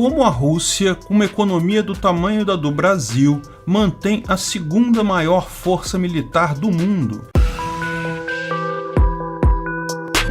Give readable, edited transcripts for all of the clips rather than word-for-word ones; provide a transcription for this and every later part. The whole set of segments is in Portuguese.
Como a Rússia, com uma economia do tamanho da do Brasil, mantém a segunda maior força militar do mundo?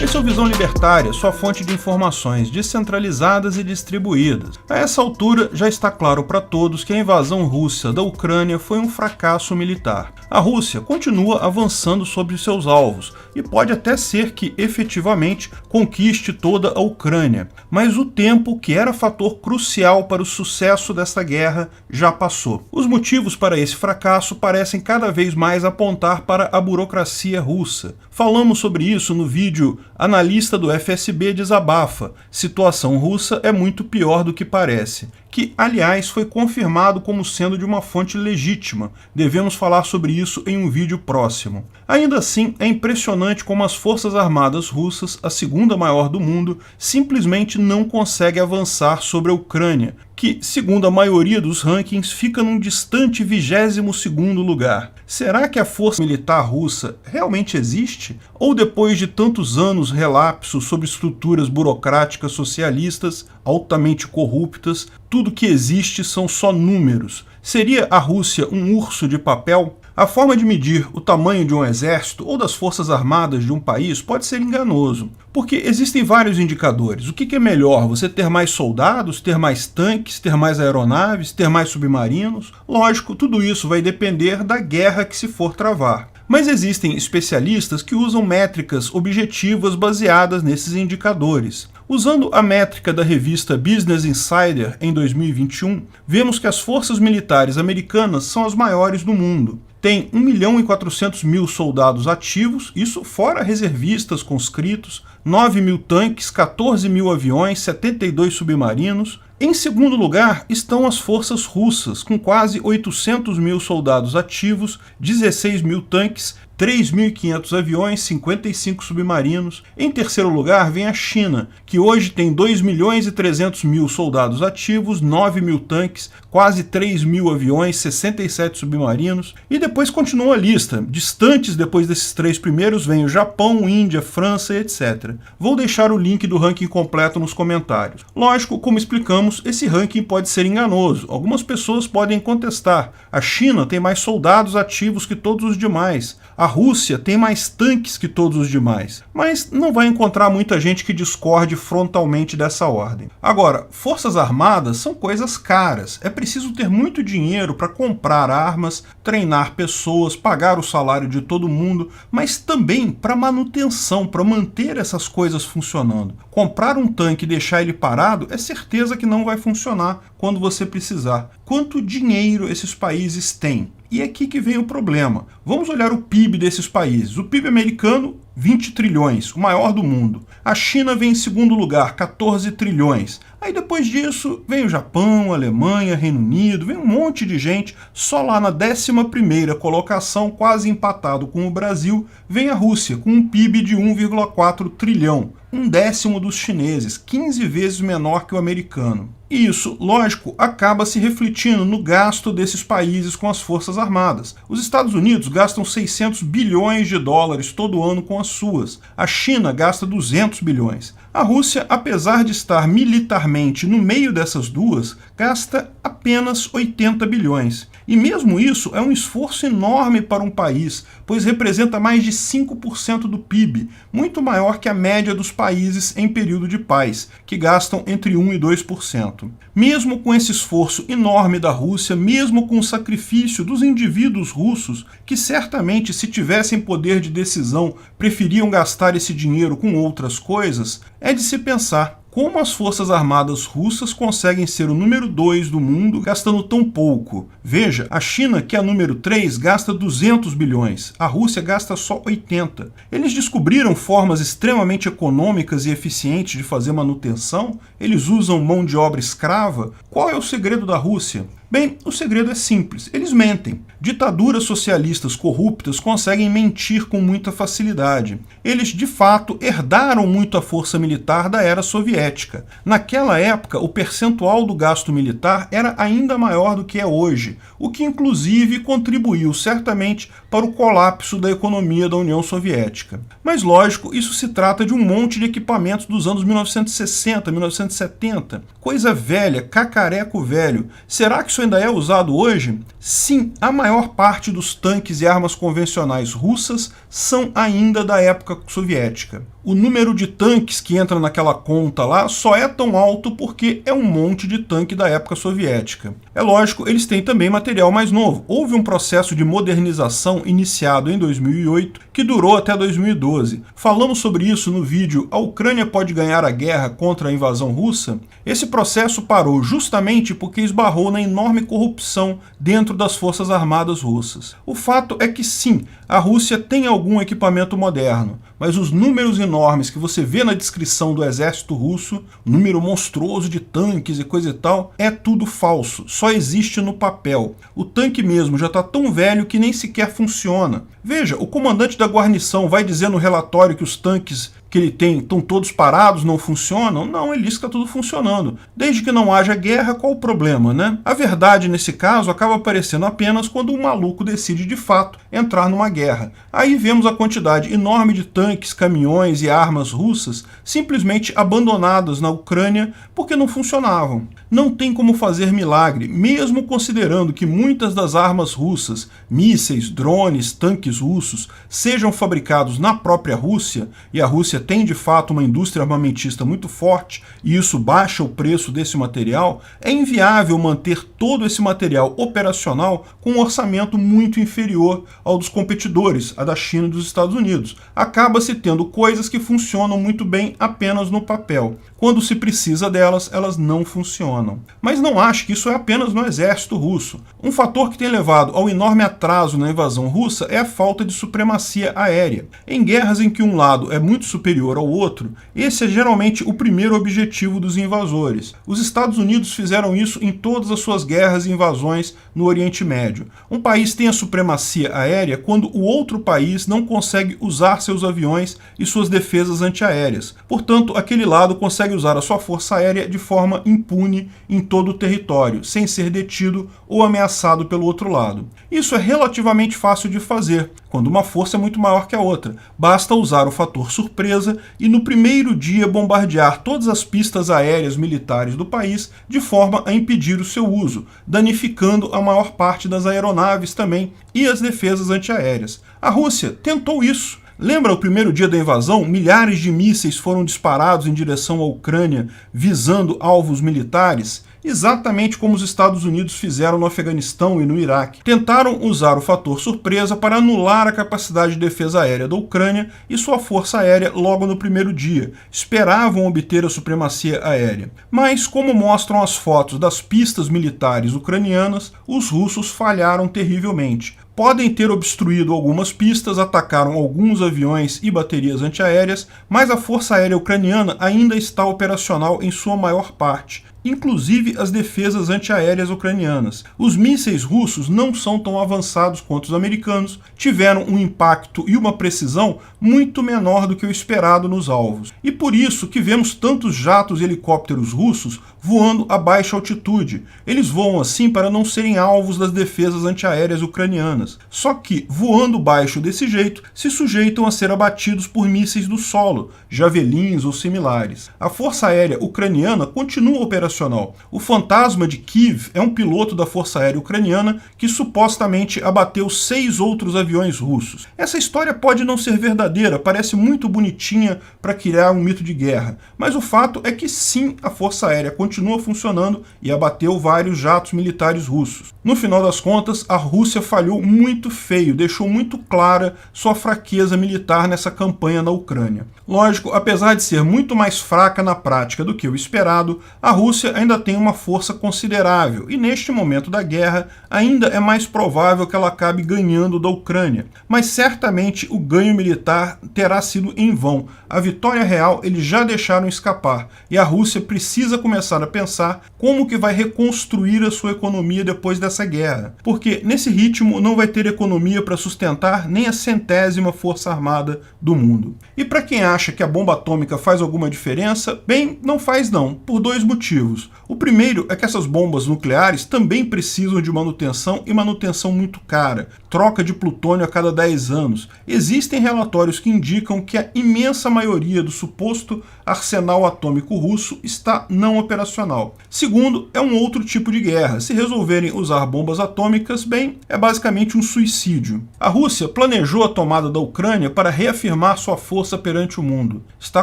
Esse é o Visão Libertária, sua fonte de informações descentralizadas e distribuídas. A essa altura, já está claro para todos que a invasão russa da Ucrânia foi um fracasso militar. A Rússia continua avançando sobre seus alvos e pode até ser que, efetivamente, conquiste toda a Ucrânia. Mas o tempo, que era fator crucial para o sucesso desta guerra, já passou. Os motivos para esse fracasso parecem cada vez mais apontar para a burocracia russa. Falamos sobre isso no vídeo Analista do FSB desabafa, situação russa é muito pior do que parece, que, aliás, foi confirmado como sendo de uma fonte legítima. Devemos falar sobre isso em um vídeo próximo. Ainda assim, é impressionante como as Forças Armadas russas, a segunda maior do mundo, simplesmente não conseguem avançar sobre a Ucrânia, que, segundo a maioria dos rankings, fica num distante 22º lugar. Será que a força militar russa realmente existe? Ou depois de tantos anos relapsos sobre estruturas burocráticas socialistas, altamente corruptas, tudo que existe são só números? Seria a Rússia um urso de papel? A forma de medir o tamanho de um exército ou das forças armadas de um país pode ser enganoso, porque existem vários indicadores. O que é melhor? Você ter mais soldados, ter mais tanques, ter mais aeronaves, ter mais submarinos? Lógico, tudo isso vai depender da guerra que se for travar. Mas existem especialistas que usam métricas objetivas baseadas nesses indicadores. Usando a métrica da revista Business Insider em 2021, vemos que as forças militares americanas são as maiores do mundo. Tem 1.400.000 soldados ativos, isso fora reservistas conscritos, 9.000 tanques, 14.000 aviões, 72 submarinos. Em segundo lugar estão as forças russas, com quase 800.000 soldados ativos, 16.000 tanques, 3.500 aviões, 55 submarinos. Em terceiro lugar vem a China, que hoje tem 2.300.000 soldados ativos, 9.000 tanques, quase 3.000 aviões, 67 submarinos. E depois continua a lista. Distantes depois desses três primeiros vem o Japão, Índia, França, etc. Vou deixar o link do ranking completo nos comentários. Lógico, como explicamos, esse ranking pode ser enganoso. Algumas pessoas podem contestar. A China tem mais soldados ativos que todos os demais. A Rússia tem mais tanques que todos os demais, mas não vai encontrar muita gente que discorde frontalmente dessa ordem. Agora, forças armadas são coisas caras, é preciso ter muito dinheiro para comprar armas, treinar pessoas, pagar o salário de todo mundo, mas também para manutenção, para manter essas coisas funcionando. Comprar um tanque e deixar ele parado é certeza que não vai funcionar quando você precisar. Quanto dinheiro esses países têm? E é aqui que vem o problema. Vamos olhar o PIB desses países. O PIB americano, 20 trilhões, o maior do mundo. A China vem em segundo lugar, 14 trilhões. Aí depois disso vem o Japão, a Alemanha, Reino Unido, vem um monte de gente. Só lá na 11ª colocação, quase empatado com o Brasil, vem a Rússia, com um PIB de 1,4 trilhão. 1/10 dos chineses, 15 vezes menor que o americano. E isso, lógico, acaba se refletindo no gasto desses países com as forças armadas. Os Estados Unidos gastam 600 bilhões de dólares todo ano com as suas. A China gasta 200 bilhões. A Rússia, apesar de estar militarmente no meio dessas duas, gasta apenas 80 bilhões. E mesmo isso é um esforço enorme para um país, pois representa mais de 5% do PIB, muito maior que a média dos países em período de paz, que gastam entre 1% e 2%. Mesmo com esse esforço enorme da Rússia, mesmo com o sacrifício dos indivíduos russos, que certamente, se tivessem poder de decisão, preferiam gastar esse dinheiro com outras coisas, é de se pensar como as forças armadas russas conseguem ser o número 2 do mundo gastando tão pouco. Veja, a China, que é a número 3, gasta 200 bilhões, a Rússia gasta só 80. Eles descobriram formas extremamente econômicas e eficientes de fazer manutenção? Eles usam mão de obra escrava? Qual é o segredo da Rússia? Bem, o segredo é simples, eles mentem. Ditaduras socialistas corruptas conseguem mentir com muita facilidade. Eles, de fato, herdaram muito a força militar da era soviética. Naquela época, o percentual do gasto militar era ainda maior do que é hoje, o que inclusive contribuiu certamente para o colapso da economia da União Soviética. Mas lógico, isso se trata de um monte de equipamentos dos anos 1960, 1970. Coisa velha, cacareco velho. Será que isso ainda é usado hoje? Sim, a maior parte dos tanques e armas convencionais russas são ainda da época soviética. O número de tanques que entra naquela conta lá só é tão alto porque é um monte de tanque da época soviética. É lógico, eles têm também material mais novo. Houve um processo de modernização iniciado em 2008 que durou até 2012. Falamos sobre isso no vídeo A Ucrânia pode ganhar a guerra contra a invasão russa? Esse processo parou justamente porque esbarrou na enorme corrupção dentro das forças armadas russas. O fato é que sim, a Rússia tem algum equipamento moderno, mas os números enormes que você vê na descrição do exército russo, número monstruoso de tanques e coisa e tal, é tudo falso, só existe no papel. O tanque mesmo já está tão velho que nem sequer funciona. Veja, o comandante da guarnição vai dizer no relatório que os tanques que ele tem estão todos parados, não funcionam? Não, ele diz que está tudo funcionando. Desde que não haja guerra, qual o problema, né? A verdade, nesse caso, acaba aparecendo apenas quando um maluco decide, de fato, entrar numa guerra. Aí vemos a quantidade enorme de tanques, caminhões e armas russas simplesmente abandonadas na Ucrânia porque não funcionavam. Não tem como fazer milagre, mesmo considerando que muitas das armas russas, mísseis, drones, tanques russos, sejam fabricados na própria Rússia, e a Rússia tem de fato uma indústria armamentista muito forte e isso baixa o preço desse material, é inviável manter todo esse material operacional com um orçamento muito inferior ao dos competidores, a da China e dos Estados Unidos. Acaba-se tendo coisas que funcionam muito bem apenas no papel. Quando se precisa delas, elas não funcionam. Mas não ache que isso é apenas no exército russo. Um fator que tem levado ao enorme atraso na invasão russa é a falta de supremacia aérea. Em guerras em que um lado é muito superior ao outro, esse é geralmente o primeiro objetivo dos invasores. Os Estados Unidos fizeram isso em todas as suas guerras e invasões no Oriente Médio. Um país tem a supremacia aérea quando o outro país não consegue usar seus aviões e suas defesas antiaéreas. Portanto, aquele lado consegue usar a sua força aérea de forma impune em todo o território, sem ser detido ou ameaçado pelo outro lado. Isso é relativamente fácil de fazer, quando uma força é muito maior que a outra. Basta usar o fator surpresa e no primeiro dia bombardear todas as pistas aéreas militares do país de forma a impedir o seu uso, danificando a maior parte das aeronaves também e as defesas antiaéreas. A Rússia tentou isso. Lembra o primeiro dia da invasão? Milhares de mísseis foram disparados em direção à Ucrânia, visando alvos militares? Exatamente como os Estados Unidos fizeram no Afeganistão e no Iraque. Tentaram usar o fator surpresa para anular a capacidade de defesa aérea da Ucrânia e sua força aérea logo no primeiro dia. Esperavam obter a supremacia aérea. Mas, como mostram as fotos das pistas militares ucranianas, os russos falharam terrivelmente. Podem ter obstruído algumas pistas, atacaram alguns aviões e baterias antiaéreas, mas a Força Aérea Ucraniana ainda está operacional em sua maior parte, inclusive as defesas antiaéreas ucranianas. Os mísseis russos não são tão avançados quanto os americanos, tiveram um impacto e uma precisão muito menor do que o esperado nos alvos. E por isso que vemos tantos jatos e helicópteros russos voando a baixa altitude. Eles voam assim para não serem alvos das defesas antiaéreas ucranianas. Só que, voando baixo desse jeito, se sujeitam a ser abatidos por mísseis do solo, javelins ou similares. A Força Aérea Ucraniana continua operacional. O Fantasma de Kiev é um piloto da Força Aérea Ucraniana que supostamente abateu 6 outros aviões russos. Essa história pode não ser verdadeira, parece muito bonitinha para criar um mito de guerra, mas o fato é que sim, a Força Aérea continua funcionando e abateu vários jatos militares russos. No final das contas, a Rússia falhou muito feio, deixou muito clara sua fraqueza militar nessa campanha na Ucrânia. Lógico, apesar de ser muito mais fraca na prática do que o esperado, a Rússia ainda tem uma força considerável e neste momento da guerra ainda é mais provável que ela acabe ganhando da Ucrânia. Mas certamente o ganho militar terá sido em vão. A vitória real eles já deixaram escapar e a Rússia precisa começar a pensar como que vai reconstruir a sua economia depois dessa guerra, porque nesse ritmo não vai ter economia para sustentar nem a 100ª força armada do mundo. E para quem acha que a bomba atômica faz alguma diferença, bem, não faz não, por dois motivos. O primeiro é que essas bombas nucleares também precisam de manutenção e manutenção muito cara, troca de plutônio a cada 10 anos. Existem relatórios que indicam que a imensa maioria do suposto arsenal atômico russo está não operacional. Segundo, é um outro tipo de guerra. Se resolverem usar bombas atômicas, bem, é basicamente um suicídio. A Rússia planejou a tomada da Ucrânia para reafirmar sua força perante o mundo. Está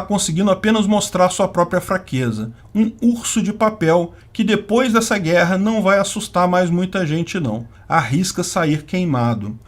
conseguindo apenas mostrar sua própria fraqueza. Um urso de papel que depois dessa guerra não vai assustar mais muita gente não. Arrisca sair queimado.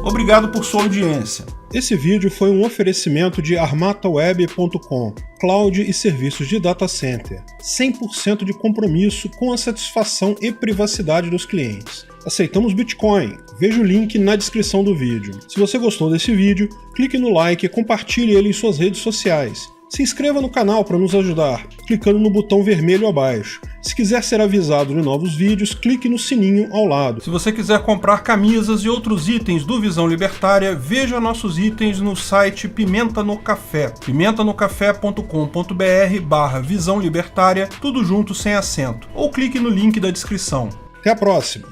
Obrigado por sua audiência. Esse vídeo foi um oferecimento de armataweb.com, cloud e serviços de data center, 100% de compromisso com a satisfação e privacidade dos clientes. Aceitamos Bitcoin, veja o link na descrição do vídeo. Se você gostou desse vídeo, clique no like e compartilhe ele em suas redes sociais. Se inscreva no canal para nos ajudar, clicando no botão vermelho abaixo. Se quiser ser avisado de novos vídeos, clique no sininho ao lado. Se você quiser comprar camisas e outros itens do Visão Libertária, veja nossos itens no site Pimenta no Café, pimentanocafé.com.br/Visão Libertária, tudo junto sem acento, ou clique no link da descrição. Até a próxima!